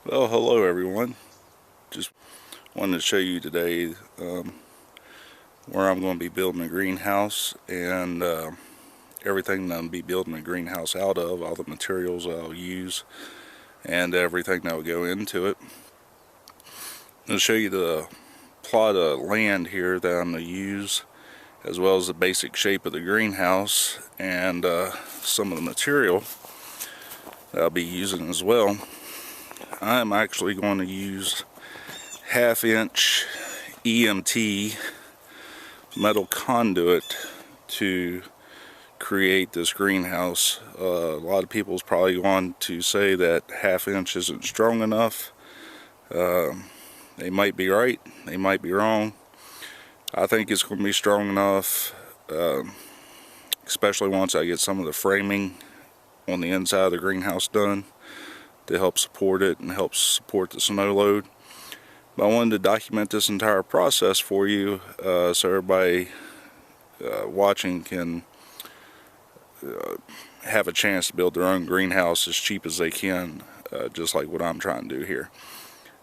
Well, hello everyone. Just wanted to show you today where I'm going to be building a greenhouse and everything that I'm going to be building a greenhouse out of, all the materials I'll use and everything that will go into it. I'll show you the plot of land here that I'm going to use, as well as the basic shape of the greenhouse and some of the material that I'll be using as well. I'm actually going to use 1/2-inch EMT metal conduit to create this greenhouse. A lot of people is probably going to say that 1/2 inch isn't strong enough. They might be right, they might be wrong. I think it's going to be strong enough, especially once I get some of the framing on the inside of the greenhouse done to help support it and help support the snow load. But I wanted to document this entire process for you so everybody watching can have a chance to build their own greenhouse as cheap as they can, just like what I'm trying to do here.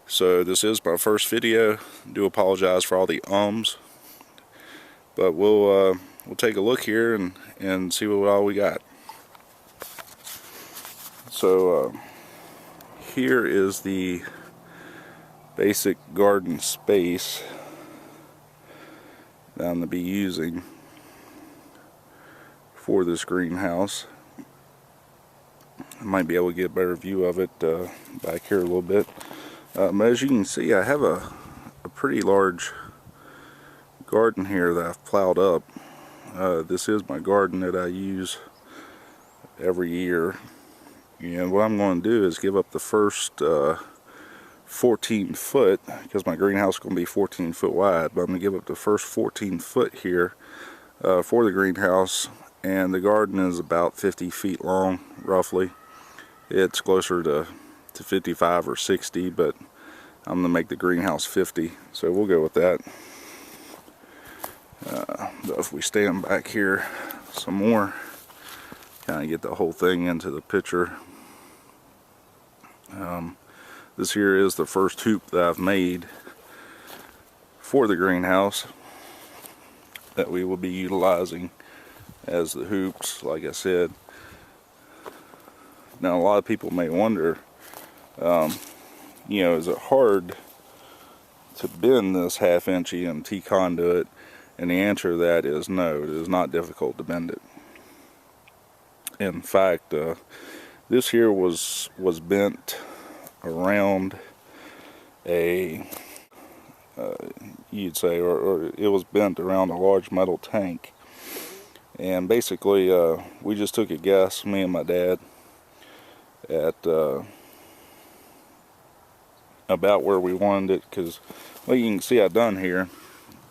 So this is my first video. I do apologize for all the ums, but we'll take a look here and see what all we got. So here is the basic garden space that I'm going to be using for this greenhouse. I might be able to get a better view of it back here a little bit. As you can see, I have a pretty large garden here that I've plowed up. This is my garden that I use every year. And what I'm going to do is give up the first 14 foot, because my greenhouse is going to be 14 foot wide, but I'm going to give up the first 14 foot here for the greenhouse. And the garden is about 50 feet long, roughly. It's closer to 55 or 60, but I'm going to make the greenhouse 50, so we'll go with that. But if we stand back here some more, kind of get the whole thing into the picture. This here is the first hoop that I've made for the greenhouse that we will be utilizing as the hoops, like I said. Now, a lot of people may wonder, is it hard to bend this 1/2 inch EMT conduit? And the answer to that is no, it is not difficult to bend it. In fact, this here was bent around a, you'd say, or it was bent around a large metal tank. And basically, we just took a guess, me and my dad, at about where we wanted it, because what you can see I've done here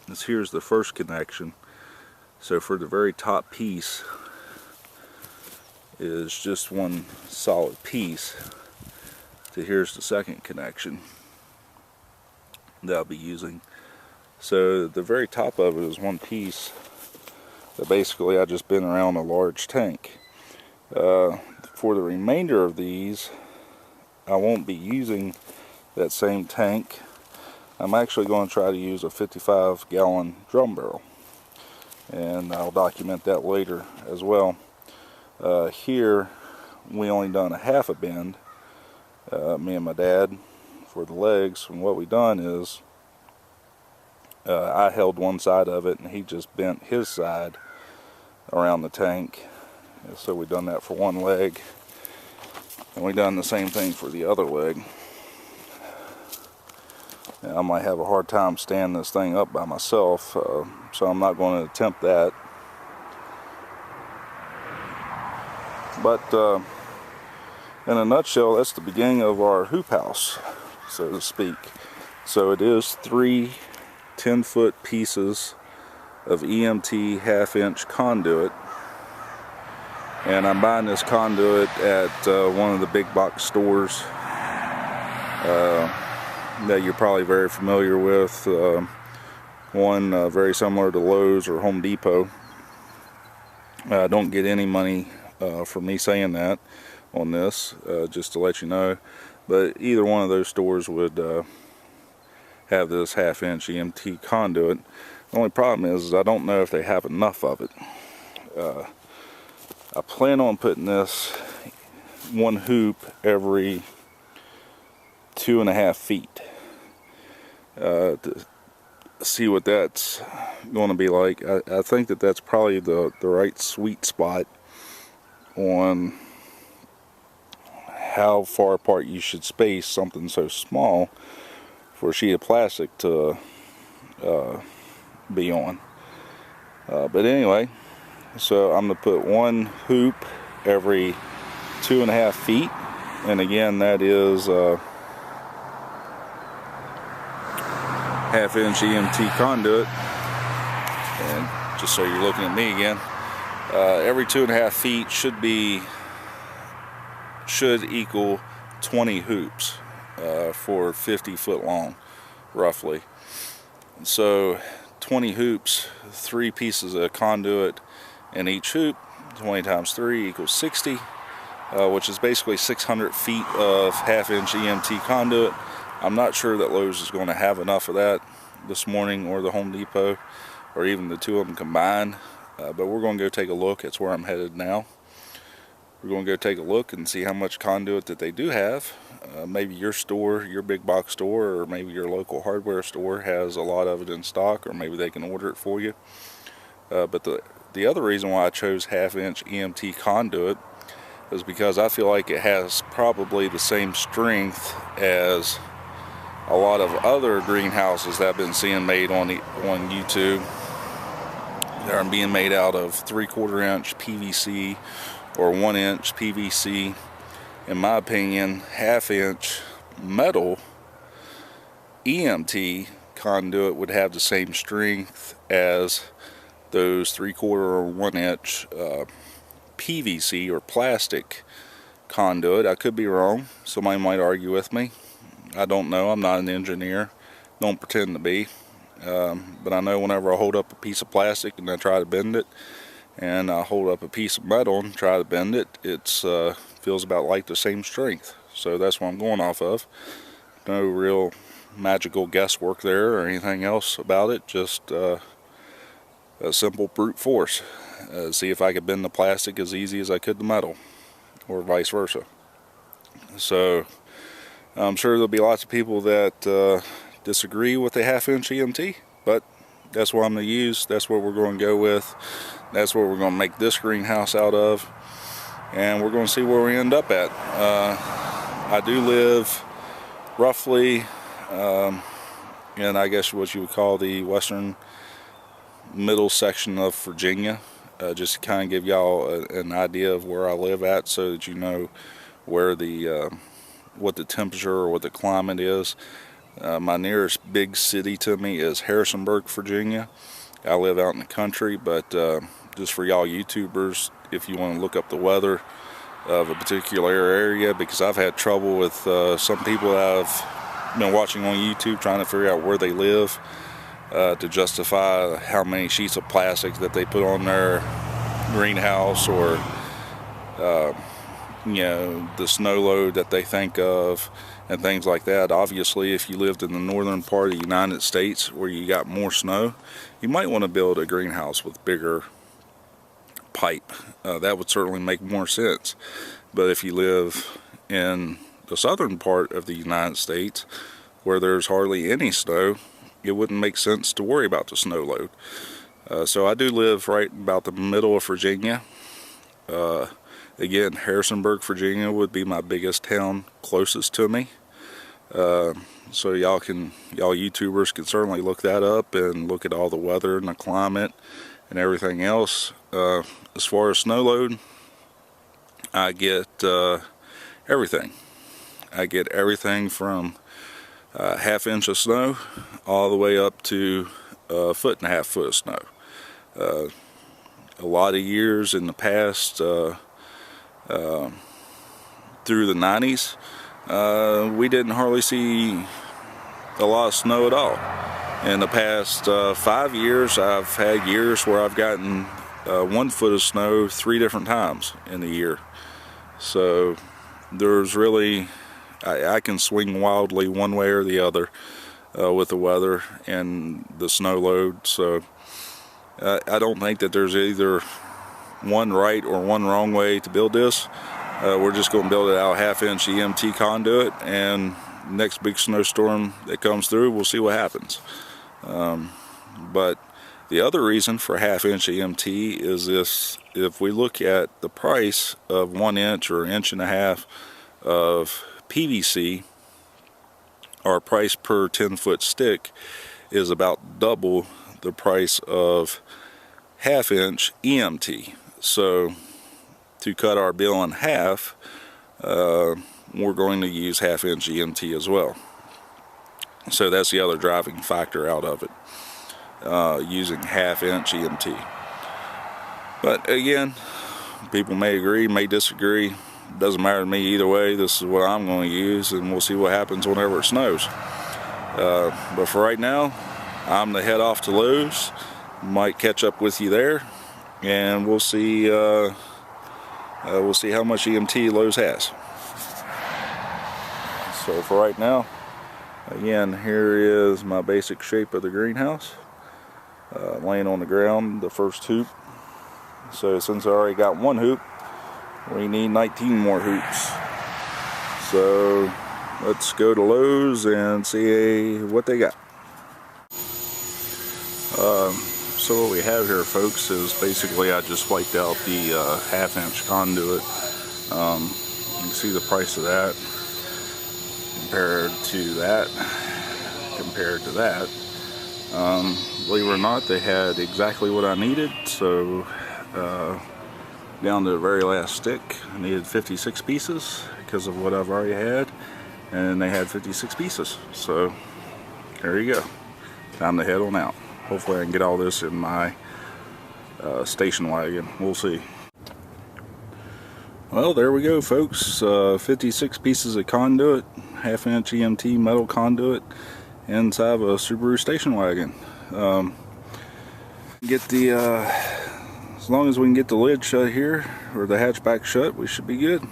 is here's the first connection. So for the very top piece is just one solid piece. So here's the second connection that I'll be using. So the very top of it is one piece that basically I just bent around a large tank. For the remainder of these, I won't be using that same tank. I'm actually going to try to use a 55-gallon drum barrel, and I'll document that later as well. Here we only done a 1/2 bend, me and my dad, for the legs. And what we done is I held one side of it and he just bent his side around the tank. And so we done that for one leg, and we done the same thing for the other leg. Now, I might have a hard time standing this thing up by myself, so I'm not going to attempt that. But in a nutshell, that's the beginning of our hoop house, so to speak. So it is 3 10-foot pieces of EMT 1/2 inch conduit, and I'm buying this conduit at one of the big box stores that you're probably very familiar with. One very similar to Lowe's or Home Depot. I don't get any money for me saying that on this, just to let you know. But either one of those stores would have this 1/2-inch EMT conduit. The only problem is I don't know if they have enough of it. I plan on putting this one hoop every 2.5 feet to see what that's going to be like. I think that that's probably the right sweet spot on how far apart you should space something so small for a sheet of plastic to be on. But anyway, so I'm going to put one hoop every 2.5 feet, and again that is 1/2-inch EMT conduit. And just so you're looking at me again, every 2.5 feet should equal 20 hoops for 50 foot long, roughly. So 20 hoops, 3 pieces of conduit in each hoop, 20 times 3 equals 60, which is basically 600 feet of 1/2-inch EMT conduit. I'm not sure that Lowe's is going to have enough of that this morning, or the Home Depot, or even the two of them combined. But we're going to go take a look. That's where I'm headed now. We're going to go take a look and see how much conduit that they do have. Maybe your store, your big box store, or maybe your local hardware store has a lot of it in stock, or maybe they can order it for you. But the other reason why I chose 1/2-inch EMT conduit is because I feel like it has probably the same strength as a lot of other greenhouses that I've been seeing made on YouTube. They're being made out of 3/4 inch PVC or 1-inch PVC. In my opinion, 1/2-inch metal EMT conduit would have the same strength as those 3/4 or 1-inch PVC or plastic conduit. I could be wrong. Somebody might argue with me. I don't know. I'm not an engineer. Don't pretend to be. But I know whenever I hold up a piece of plastic and I try to bend it, and I hold up a piece of metal and try to bend it, it feels about like the same strength. So that's what I'm going off of. No real magical guesswork there or anything else about it. Just a simple brute force. See if I could bend the plastic as easy as I could the metal, or vice versa. So I'm sure there'll be lots of people that disagree with the 1/2-inch EMT, but that's what I'm going to use. That's what we're going to go with. That's what we're going to make this greenhouse out of, and we're going to see where we end up at. I do live roughly in, I guess what you would call the western middle section of Virginia, just to kind of give y'all an idea of where I live at, so that you know where the what the temperature or what the climate is. My nearest big city to me is Harrisonburg, Virginia. I live out in the country, but just for y'all YouTubers, if you want to look up the weather of a particular area, because I've had trouble with some people that I've been watching on YouTube trying to figure out where they live to justify how many sheets of plastic that they put on their greenhouse, or you know, the snow load that they think of and things like that. Obviously, if you lived in the northern part of the United States where you got more snow, you might want to build a greenhouse with bigger pipe. That would certainly make more sense. But if you live in the southern part of the United States where there's hardly any snow, it wouldn't make sense to worry about the snow load. So I do live right about the middle of Virginia. Again, Harrisonburg, Virginia would be my biggest town closest to me. So y'all YouTubers can certainly look that up and look at all the weather and the climate and everything else. As far as snow load, I get everything. I get everything from 1/2 inch of snow all the way up to 1.5 foot of snow. A lot of years in the past, through the 90s, we didn't hardly see a lot of snow at all. In the past 5 years, I've had years where I've gotten 1 foot of snow 3 different times in the year. So there's really I can swing wildly one way or the other with the weather and the snow load. So I don't think that there's either one right or one wrong way to build this. We're just going to build it out 1/2-inch EMT conduit, and next big snowstorm that comes through, we'll see what happens. But the other reason for 1/2-inch EMT is this: if we look at the price of 1 inch or 1.5 inches of PVC, our price per 10-foot stick is about double the price of 1/2-inch EMT. So to cut our bill in half, we're going to use 1/2-inch EMT as well. So that's the other driving factor out of it, using 1/2-inch EMT. But again, people may agree, may disagree. Doesn't matter to me either way. This is what I'm going to use, and we'll see what happens whenever it snows. But for right now, I'm going to head off to Lowe's. Might catch up with you there, and we'll see how much EMT Lowe's has. So for right now, again, here is my basic shape of the greenhouse, laying on the ground, the first hoop. So since I already got 1 hoop, we need 19 more hoops. So let's go to Lowe's and see what they got. So what we have here, folks, is basically I just wiped out the 1/2-inch conduit. You can see the price of that compared to that. Believe it or not, they had exactly what I needed. So down to the very last stick, I needed 56 pieces because of what I've already had, and they had 56 pieces. So there you go. Time to head on out. Hopefully I can get all this in my station wagon. We'll see. Well, there we go, folks. 56 pieces of conduit, 1/2-inch EMT metal conduit inside of a Subaru station wagon. As long as we can get the lid shut here, or the hatchback shut, we should be good.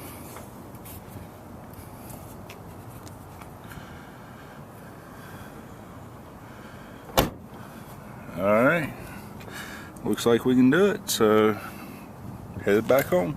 Alright, looks like we can do it, so headed back home.